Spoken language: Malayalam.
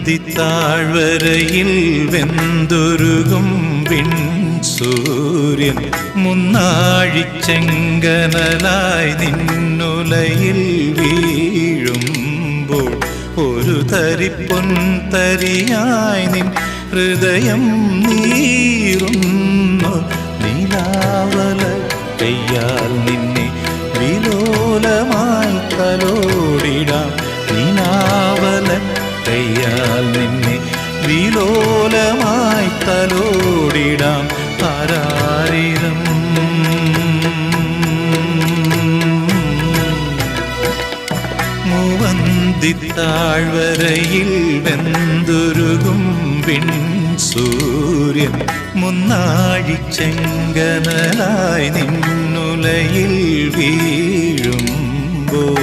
മൂവന്തിത്താഴ്വരയിൽ വെന്തുരുകും സൂര്യൻ മുന്നാഴിച്ചെങ്കനലായി നിന്നുലയിൽ വീഴുമ്പോൾ ഒരു തരിപ്പൊൻതരിയായി നിൻ ഹൃദയം നീറുന്നു. നീലാവല കയ്യാൽ നിന്നെ വിലോലമായി തലോടിടാം. നീലാവല കയ്യാൽ നിന്നെ വിലോലമായി തലോടിടാം. ആരാരിരം മൂവന്തിത്താഴ്വരയിൽ വെന്തുരുകും സൂര്യൻ മുന്നാഴിച്ചെങ്കനലായി നിന്നുലയിൽ വീഴുമ്പോൾ